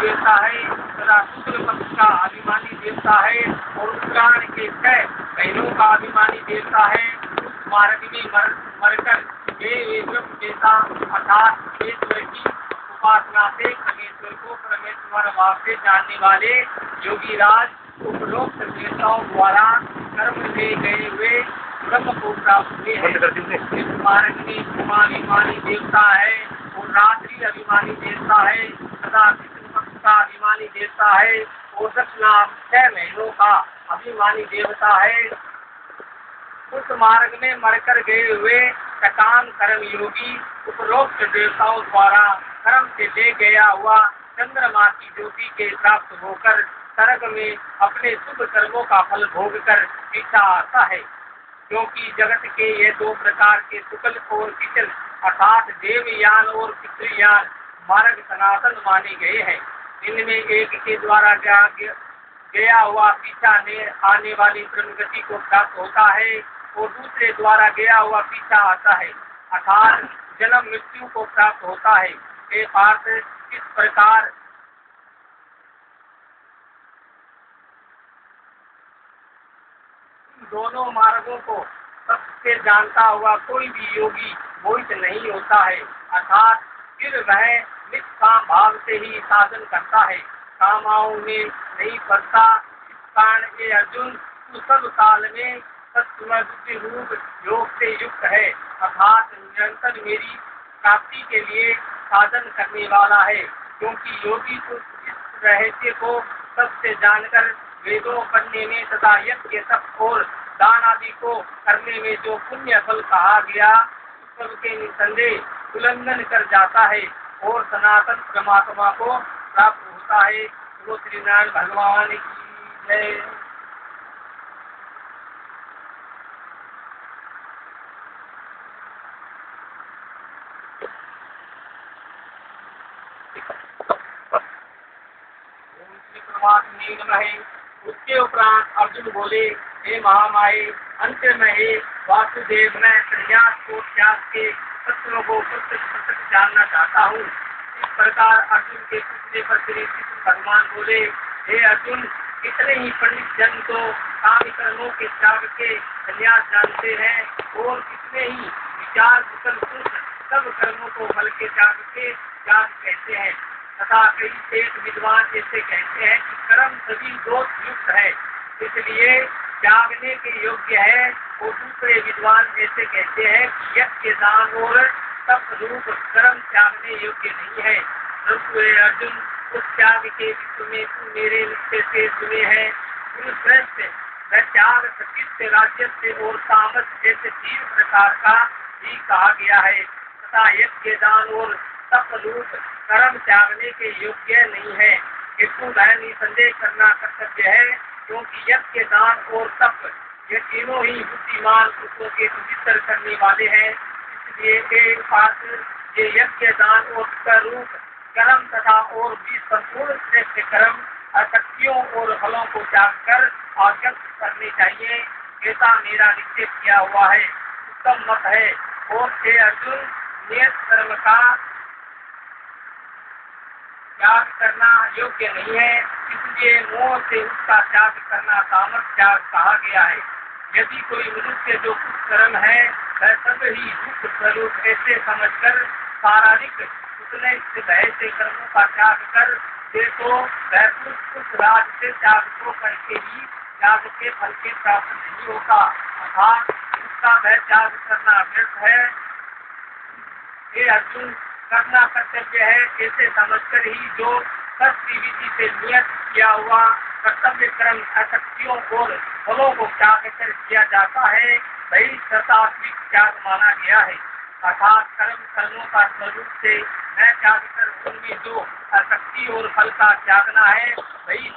देवता है तथा शुक्ल पक्ष का अभिमानी देवता है और उत्तरायण के 6 महीनों का अभिमानी देवता है। उस मार्ग में मरकर वे ब्रह्म देवता अर्थात ईश्वर की उपासना से परमेश्वर को परमेश्वर भाव से जानने वाले योगी राज उपरोक्त देवताओं द्वारा कर्म ले गए हुए ब्रह्म को प्राप्त हुए हैं। इस मार्ग में अभिमानी देवता है और रात्रि अभिमानी देवता है तथा कृष्ण पक्ष का अभिमानी देवता है और दक्षिणा 6 महीनों का अभिमानी देवता है। उस मार्ग में मरकर गए हुए सकाम कर्म योगी उपरोक्त देवताओं द्वारा कर्म से ले गया हुआ चंद्रमा की ज्योति के प्राप्त होकर स्वर्ग में अपने शुभ कर्मों का फल भोग कर पीछा आता है। क्योंकि जगत के ये 2 प्रकार के शुक्ल और पिछल अर्थात देवयान और पितृयान मार्ग सनातन माने गए हैं। इनमें एक के द्वारा गया हुआ पीछा आने वाली ब्रह्म गति को प्राप्त होता है और दूसरे द्वारा गया हुआ पीछा आता है अर्थात जन्म मृत्यु को प्राप्त होता है। एक अर्थ इस प्रकार दोनों मार्गों को सबसे जानता हुआ कोई भी योगी मोहित नहीं होता है अर्थात फिर वह निष्काम भाव से ही साधन करता है, कामाओं में नहीं पड़ता। इस कारण ये अर्जुन तू सब काल में सत्सुमति रूप योग से युक्त है अर्थात निरंतर मेरी प्राप्ति के लिए साधन करने वाला है। क्योंकि योगी को इस रहस्य को सबसे जानकर वेदों पढ़ने में तथा यज्ञ तप और दान आदि को करने में जो पुण्य फल कहा गया सब के निसंदेह उल्लंघन कर जाता है और सनातन परमात्मा को प्राप्त होता है। वो श्री नारायण भगवान की जय। उसके उपरांत अर्जुन बोले, हे महामाये, अंत में हे वासुदेव, मैं संन्यास को त्याग के तत्व को प्रत्यक्ष जानना चाहता हूँ। इस प्रकार अर्जुन के पूछने पर श्री कृष्ण भगवान बोले, हे अर्जुन, कितने ही पंडित जन तो काम कर्मों के त्याग के संन्यास जानते हैं और कितने ही विचार कुशल पुरुष सब कर्मों को फल के त्याग के त्याग कहते हैं तथा कई एक विद्वान ऐसे कहते हैं कि कर्म सभी दोष युक्त है इसलिए त्यागने के योग्य है और दूसरे विद्वान ऐसे कहते हैं कि यज्ञ दान और तप रूप कर्म त्यागने योग्य नहीं है। परंतु अर्जुन, उस त्याग के विषय में तू मेरे निश्चय से सुने हैं। श्रेष्ठ वह त्याग सत्य राज्य से और तामस जैसे 3 प्रकार का ही कहा गया है तथा यज्ञ दान और तप रूप कर्म त्यागने के योग्य नहीं है। इसको निसंदेह करना कर्तव्य है क्योंकि यज्ञ दान और तप ये तीनों ही बुद्धिमान पुरुषों के पवित्र करने वाले हैं। इसलिए एक पास ये यज्ञ दान और रूप कर्म तथा और भी संपूर्ण श्रेष्ठ कर्म आसक्तियों और फलों को त्याग कर आगत करने चाहिए। ऐसा मेरा निश्चय किया हुआ है, उत्तम मत है। और हे अर्जुन, नियत कर्म का त्याग करना योग्य नहीं है, इसलिए मोह से उसका त्याग करना तामस त्याग कहा गया है। यदि कोई मनुष्य जो कुछ कर्म है वह सब ही दुख स्वरूप ऐसे समझकर शारीरिक उतने ऐसे कर्मों का त्याग कर दे तो वह कुछ राज से त्याग को करके ही त्याग के फल के प्राप्त नहीं होता अर्थात उसका वह त्याग करना व्यर्थ है। ये अर्जुन, करना कर्तव्य है ऐसे समझकर ही जो सत्य विधि से नियत किया हुआ कर्तव्य कर्म आसक्तियों और फलों को त्याग कर किया जाता है वही सतात्मिक त्याग माना गया है अर्थात कर्मों का स्वरूप से न त्याग कर उनमें जो आसक्ति और फल का त्यागना है वही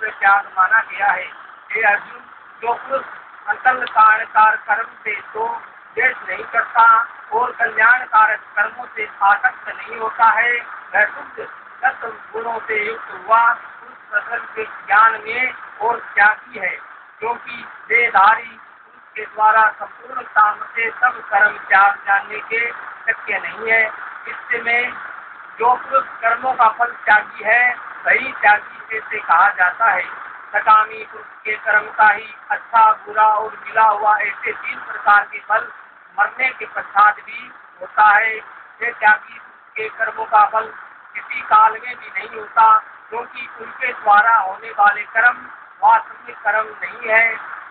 त्याग माना गया है। हे अर्जुन, जो पुरुष अंतःकार कर्म से तो द्वेष नहीं करता और कल्याणकारक कर्मों से आसक्त नहीं होता है वह शुद्ध तत्व गुणों से युक्त हुआ उस प्रसन्न के ज्ञान में और त्यागी है। क्योंकि देहधारी पुरुष के द्वारा संपूर्ण काम से सब कर्म त्याग जानने के शक्य नहीं है। इसमें जो पुरुष कर्मों का फल त्यागी है वही त्यागी ऐसे कहा जाता है। सकामी पुरुष के कर्म का ही अच्छा, बुरा और मिला हुआ ऐसे 3 प्रकार के फल मरने के पश्चात भी होता है। ये त्यागी के कर्मों का फल किसी काल में भी नहीं होता, क्योंकि उनके द्वारा होने वाले कर्म वास्तविक कर्म नहीं है।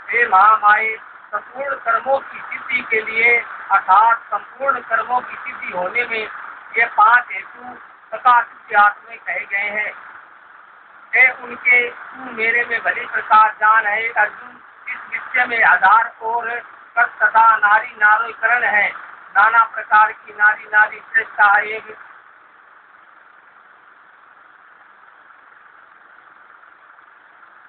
हे महामाये, संपूर्ण कर्मों की सिद्धि के लिए अर्थात संपूर्ण कर्मों की सिद्धि होने में ये 5 हेतु तथा इतिहास में कहे गए हैं। ये उनके तू मेरे में भली प्रकार जान है अर्जुन। इस विषय में आधार और कर्त तथा नारी नारोकरण है। नाना प्रकार की नारी नारी श्रेष्ठता है।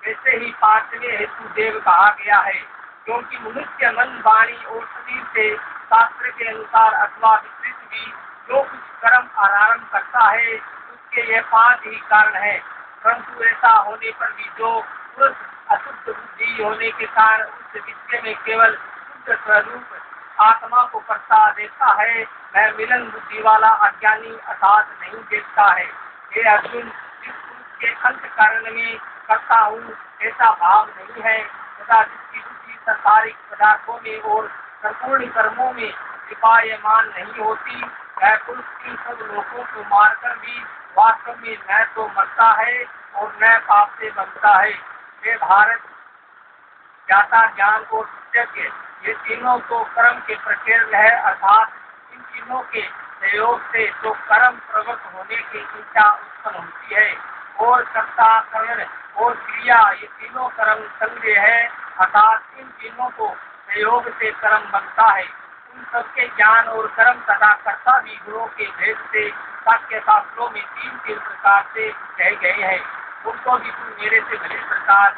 वैसे ही 5वें हेतु देव कहा गया है, क्योंकि मनुष्य मन, वाणी और शरीर से शास्त्र के अनुसार अथवा विपरीत भी जो कुछ कर्म आरंभ करता है उसके ये 5 ही कारण है। परंतु ऐसा होने पर भी जो पुरुष अशुद्ध बुद्धि होने के कारण उस विषय में केवल शुद्ध स्वरूप आत्मा को प्रसाद देता है, वह मिलन बुद्धि वाला अज्ञानी अर्थात नहीं देखता है। हे अर्जुन, जिस पुरुष के अंत कारण में करता हूँ ऐसा भाव नहीं है तथा जिसकी बुद्धि संसारिक पदार्थों में और संपूर्ण कर्मों में विपायमान नहीं होती, वह पुरुष इन सब लोगों को मारकर भी वास्तव में न तो मरता है और न पाप से बनता है। हे भारत, ज्ञाता, ज्ञान और विज्ञ, ये तीनों तो कर्म के प्रकेंद्र है, अर्थात इन तीनों के सहयोग से तो कर्म प्रवृत्त होने की इच्छा उत्पन्न होती है और कर्ता, करण और क्रिया ये तीनों कर्म संग्रह है, अर्थात इन तीनों को सहयोग से कर्म बनता है। उन सबके ज्ञान और कर्म तथा कर्ता भी गुणों के भेद से वाक्य शास्त्रों में 3 प्रकार से कहे गए हैं। उनको भी तू मेरे से भली प्रकार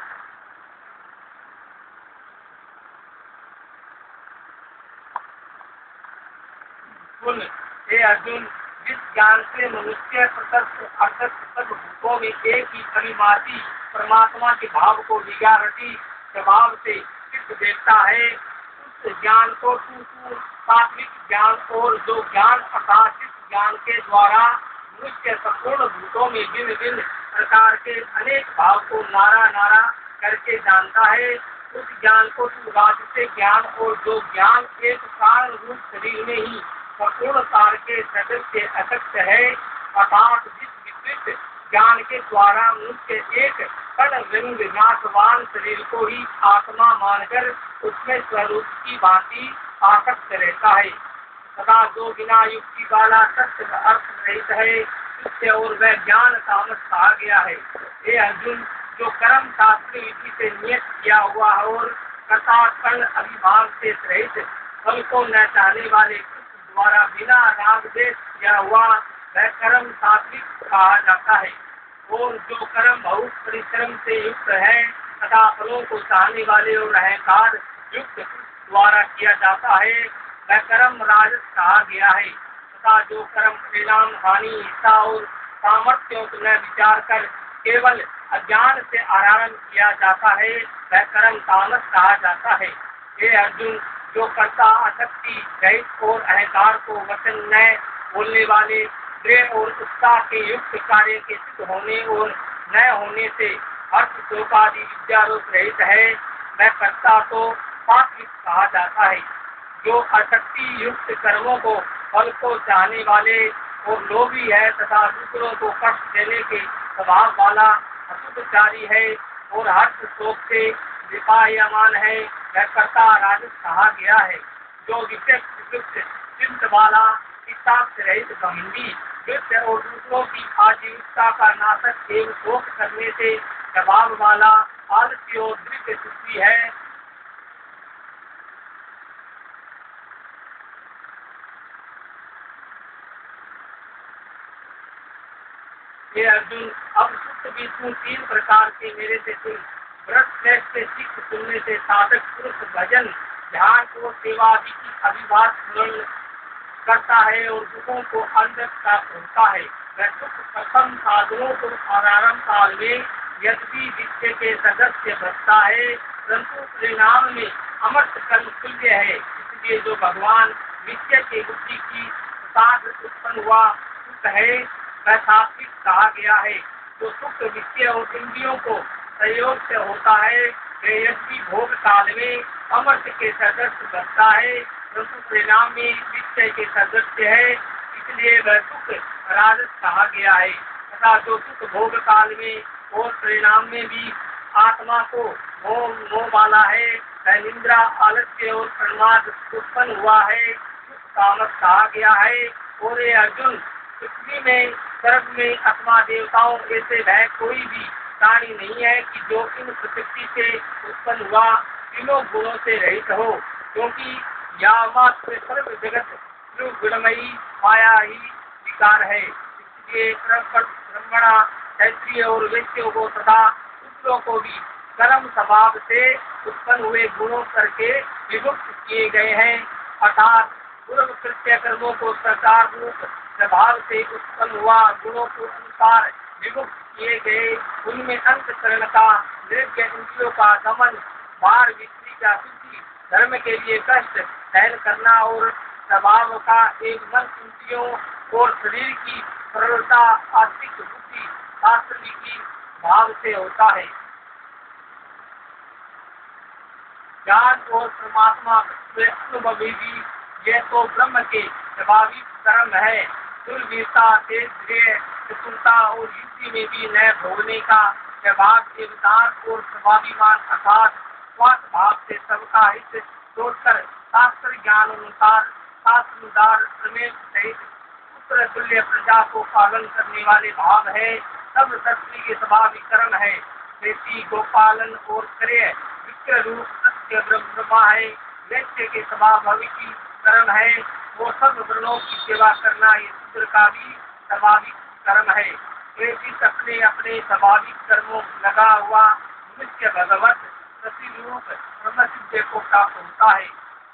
सुन। हे अर्जुन, जिस ज्ञान से मनुष्य प्रत्यक्ष अर्थात सर्वभूतों में एक ही अविनाशी परमात्मा के भाव को विज्ञारती स्वभाव से सिद्ध देखता है, उस ज्ञान को तू सात्विक ज्ञान और जो ज्ञान अर्थात जिस ज्ञान के द्वारा मनुष्य संपूर्ण भूतों में भिन्न भिन्न प्रकार के अनेक भाव को नारा नारा करके जानता है, उस ज्ञान को तू राजसिक ज्ञान और जो ज्ञान एक कारण रूप शरीर में ही संपूर्ण सार के सदस्य अशक्त है, अर्थात जिस विस्तृत ज्ञान के द्वारा मनुष्य एक कण रंग नाशवान शरीर को ही आत्मा मानकर उसमें स्वरूप की भांति आसक्त रहता है तथा जो बिना युक्ति वाला सत्य अर्थ रहित है, उससे और वह ज्ञान तामस कहा गया है। हे अर्जुन, जो कर्म शास्त्र विधि से नियत किया हुआ और कर्ता कर्ण अभिमान से रहित फल को न चाहने वाले द्वारा बिना राग देश किया हुआ वह कर्म सात्विक कहा जाता है। और जो कर्म बहुत परिश्रम से युक्त है तथा फलों को चाहने वाले और अहंकार युक्त द्वारा किया जाता है, वह कर्म राजस कहा गया है। तथा जो कर्म परिणाम, हानि, हिस्सा और सामर्थ्यों को न विचार कर केवल अज्ञान से आरंभ किया जाता है, वह कर्म तामस कहा जाता है। हे अर्जुन, जो कर्ता आसक्ति रहित और अहंकार को वचन न बोलने वाले दृढ़ और उत्साह के युक्त कार्य के सिद्ध होने और न होने से अर्थ शोकादि विद्यारोप रहित है, वह कर्ता तो सात्विक कहा जाता है। जो आसक्ति युक्त कर्मों को फल को चाहने वाले और लोभी है तथा दूसरों को कष्ट देने के स्वभाव वाला असुखचारी है और हर्ष शोक से विपायमान है, वह कर्ता राजस कहा गया है। जो विशेष चिंत वाला हिसाब से रहित घमंडी युद्ध और दूसरों की आजीविकता का नाशक एवं शोक करने से स्वभाव वाला आलसी और दृढ़ सुखी है। हे अर्जुन, अब शुद्ध भी तू 3 प्रकार के मेरे से सुन। व्रत श्रेष्ठ से सिख सुनने से साधक पुरुष भजन ध्यान और सेवा आदि की अभिभाष स्मरण करता है और दुखों को अंदर प्राप्त होता है। वह सुख प्रथम साधनों को आरंभ काल में यद्यपि विषय के सदस्य भजता है, परंतु परिणाम में अमृत कल तुल्य है। इसलिए जो भगवान विषय के बुद्धि की साध उत्पन्न हुआ सुख है, वह सात्विक कहा गया है। जो सुख विषय और इंद्रियों को सहयोग से होता है, वे यद्यपि भोग काल में अमृत के सदृश बनता है, परंतु परिणाम में विषय के सदृश है, इसलिए वह सुख राजस कहा गया है। तथा जो सुख भोग काल में और परिणाम में भी आत्मा को मोह वाला है, वह निंद्रा, आलस्य और प्रमाद उत्पन्न हुआ है, कामक कहा गया है। और ये अर्जुन, पृथ्वी में, स्वर्ग में अथवा देवताओं ऐसे वह कोई भी प्राणी नहीं है कि जो इन प्रकृति से उत्पन्न हुआ तीनों गुणों से रहित हो, क्योंकि यावत सर्व जगत गुणमयी माया ही विकार है। इसलिए ब्रह्मणा, क्षत्रिय और वैश्यों को तथा शूद्रों को भी कर्म स्वभाव से उत्पन्न हुए गुणों करके विभक्त किए गए हैं, अर्थात पूर्व कृत्य कर्मों को सरकार रूप स्वभाव से उत्पन्न हुआ गुणों को अनुसार विभक्त किए गए। उनमें अंतःकरण का निर्ज्ञ, इंद्रियों का दमन, बार विक्री का शुद्धि, धर्म के लिए कष्ट सहन करना और स्वभाव का एक मन, इंद्रियों और शरीर की सरलता, आस्तिक बुद्धि, शास्त्र की भाव से होता है। ज्ञान और परमात्मा अनुभवी भी यह तो ब्रह्म के स्वाभाविक कर्म है। दुर्वीरता, तेज, चतुरता और युक्ति में भी नए भोगने का स्वभाव, देवदान और स्वाभिमान अर्थात स्वार्थ भाव से सबका हित सोचकर शास्त्र ज्ञान अनुसार शास्त्रानुसार प्रमेय सहित पुत्र तुल्य प्रजा को पालन करने वाले भाव है। सब सृष्टि के स्वाभाविक कर्म है। खेती, गोपालन और क्रय विक्रय रूप सत्य ब्रह्मा है। वैश्य के स्वाभाविक कर्म है। वो सब वर्णों की सेवा करना ये शूद्र का भी स्वाभाविक कर्म है। एक अपने अपने स्वाभाविक कर्मों लगा हुआ मनुष्य भगवत प्रतिरूप ब्रह्म सिद्ध को प्राप्त होता है,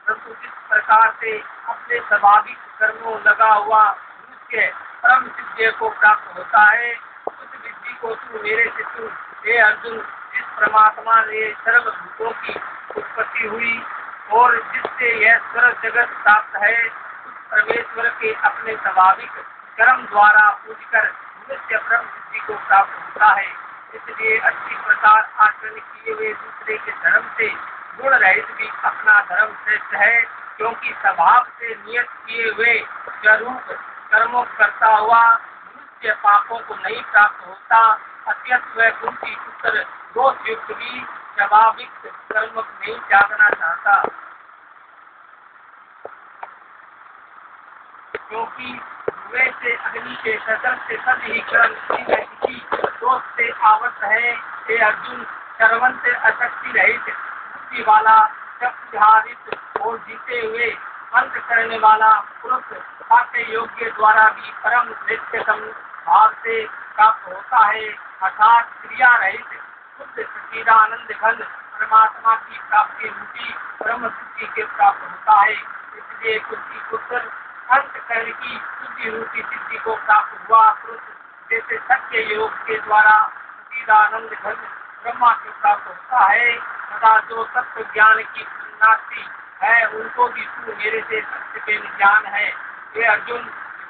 परंतु जिस प्रकार से अपने स्वाभाविक कर्मों लगा हुआ मनुष्य परम सिद्ध को प्राप्त होता है, उस विधि को तू मेरे से तू हे अर्जुन, जिस परमात्मा ने सर्वभूतों की उत्पत्ति हुई और जिससे यह स्वर्ग जगत प्राप्त है, उस परमेश्वर के अपने स्वाभाविक कर्म द्वारा पूजकर मनुष्य परम सिद्धि को प्राप्त होता है। इसलिए अच्छी प्रकार आचरण किए हुए दूसरे के धर्म से गुण रहित भी अपना धर्म श्रेष्ठ है, क्योंकि स्वभाव से नियत किए हुए स्वरूप कर्मों करता हुआ मनुष्य पापों को नहीं प्राप्त होता। अत्यंत वह कुंती पुत्र दोष युक्त भी स्वाभाविक कर्म नहीं त्यागना चाहता, क्योंकि वे से अग्नि के सदन से सद ही कर्म किसी दोष से आवश्यक है। हे अर्जुन, सर्वं से अशक्ति रहित, बुद्धि वाला, शक्तिहारित और जीते हुए अंत करने वाला पुरुष पाठ्य योग्य द्वारा भी परम श्रेष्ठ भाव से प्राप्त होता है, अर्थात क्रिया रहित शुद्ध सच्चिदानंद घन परमात्मा की प्राप्ति रूपी ब्रह्म सिद्धि के प्राप्त होता है। इसलिए कुंती पुत्र अंत कर्ण की शुद्धि रूपी सिद्धि को प्राप्त हुआ पुरुष जैसे सत्य योग के द्वारा सच्चिदानंद घन ब्रह्मा के प्राप्त होता है, तथा जो तत्व ज्ञान की उन्नति है उनको भी तू मेरे से सत्य के ज्ञान है। ये अर्जुन,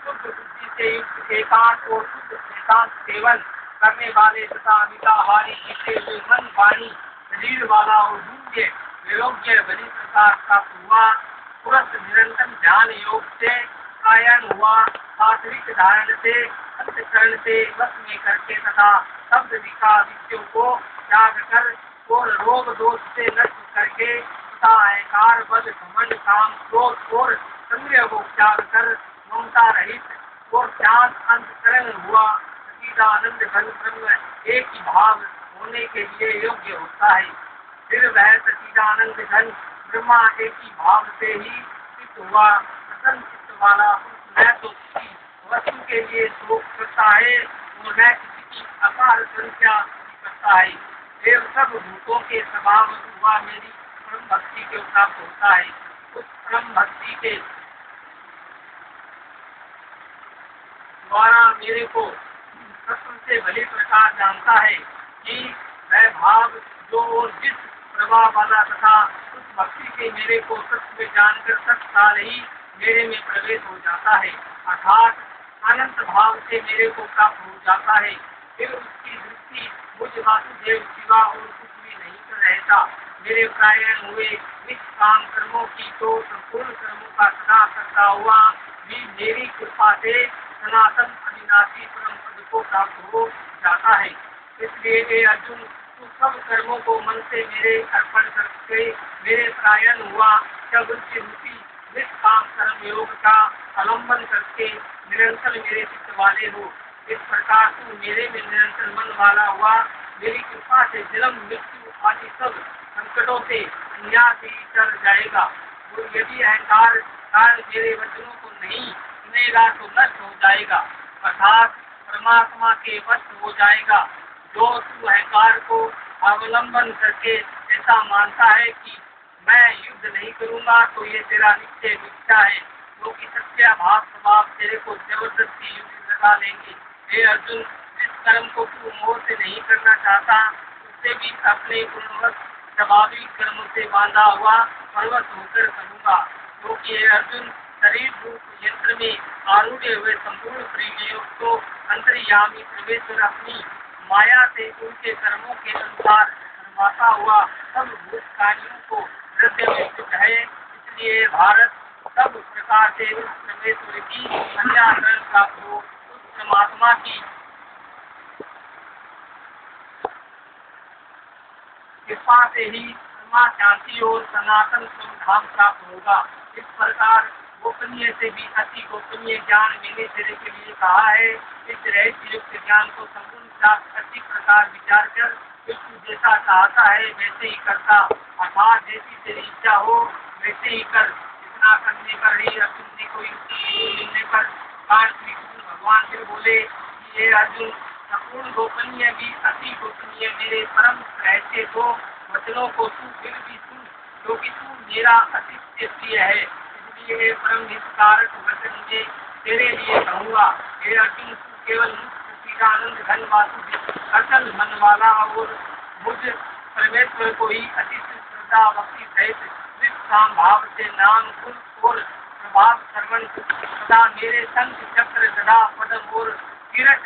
शुद्ध बुद्धि से युक्त एकांत और शुद्ध एकांत सेवन करने वाले तथा मिताहारी जीते हुए मन, वाणी, शरीर वाला और योग्य वियोग्य बलि प्रकार प्राप्त हुआ पुरुष निरंतर ध्यान योग से कायन हुआ, आंतरिक धारण से अंतःकरण से वश में करके तथा शब्द विकार विषयों को त्याग कर और रोग दोष से नष्ट करके तथा अहंकार, बल, घमंड, काम, क्रोध और संग्रह को त्याग कर ममता रहित और शांत अंतःकरण हुआ सच्चिदानंद घन ब्रह्म एक ही भाव होने के लिए योग्य होता है। फिर वह सच्चिदानंद घन ब्रह्मा एक ही भाव से ही चित्त हुआ, प्रसन्न चित्त वाला न तो किसी वस्तु के लिए शोक करता है और न किसी की अपार संख्या करता है। ये सब भूतों के स्वभाव हुआ मेरी परम भक्ति के प्राप्त होता है। उस परम भक्ति के द्वारा मेरे को सत्य से भली प्रकार जानता है कि वह भाव जो जिस प्रभाव वाला तथा उस भक्ति से मेरे को सत्य में जानकर तत्काल ही मेरे में प्रवेश हो जाता है, अर्थात अनंत भाव से मेरे को प्राप्त हो जाता है। फिर उसकी दृष्टि मुझ वासुदेव सिवा और कुछ भी नहीं कर रहता। मेरे परायण हुए निष्काम कर्मों की तो संपूर्ण कर्मों का सदा करता हुआ भी मेरी कृपा से सनातन अविनाशी परम पद को प्राप्त हो जाता है। इसलिए हे अर्जुन, तू सब कर्मों को मन से मेरे अर्पण करके मेरे परायण हुआ जब उसकी रुचि निष्काम कर्म योग का अवलंबन करके निरंतर मेरे चित्त वाले हो। इस प्रकार तू मेरे में निरंतर मन वाला हुआ मेरी कृपा से जन्म मृत्यु आदि सब संकटों से संन्यास ही कर जाएगा। और यदि अहंकार कारण मेरे वचनों को नहीं सुनेगा तो नष्ट हो जाएगा, अर्थात परमात्मा के वश हो जाएगा। जो तू अहंकार को अवलंबन करके ऐसा मानता है कि मैं युद्ध नहीं करूंगा, तो ये तेरा निश्चय मिथ्या है, क्योंकि सत्याभास स्वभाव तेरे को जबरदस्ती युद्ध लगा लेंगे। हे अर्जुन, जिस कर्म को तू मोह से नहीं करना चाहता, उससे भी अपने पूर्णवत स्वाभाविक कर्म से बांधा हुआ पर्वत होकर करूंगा। क्योंकि हे अर्जुन, शरीर रूप यंत्र में आरूढ़ हुए संपूर्ण प्रेमियों को अंतर्यामी परमेश्वर अपनी माया से उनके कर्मों के अनुसार फरमाता हुआ सब भूत कार्यों को हृदय में स्थित है। इसलिए भारत सब प्रकार से उस परमेश्वर की कल्याण प्राप्त हो, उस परमात्मा की कृपा से ही परमा शांति और सनातन संधाम प्राप्त होगा। इस प्रकार गोपनीय से भी अति गोपनीय ज्ञान मैंने तेरे के लिए कहा है। इस रहस्य युक्त ज्ञान को संपूर्ण प्राप्त अच्छी प्रकार विचार कर तू जैसा चाहता है वैसे ही करता, अर्थात जैसी तेरी इच्छा हो वैसे ही कर। इतना करने पर ही अर्जुन ने कोई मिलने पर श्री कृष्ण भगवान फिर बोले कि ये अर्जुन, संपूर्ण गोपनीय भी अति गोपनीय मेरे परम रहस्य को वचनों को तू फिर भी सुन, क्योंकि तू मेरा अति प्रिय है। इसलिए परम हितकारक वचन में तेरे लिए कहूँगा। हे अर्जुन, तू केवल मुक्त चिदानंद घन वासुदेव अचल मन वाला और मुझ परमेश्वर को ही अति श्रद्धा भक्ति सहित निष्काम भाव से नाम गुण और प्रभाव श्रवण सदा मेरे संग चक्र गदा पदम और तीरथ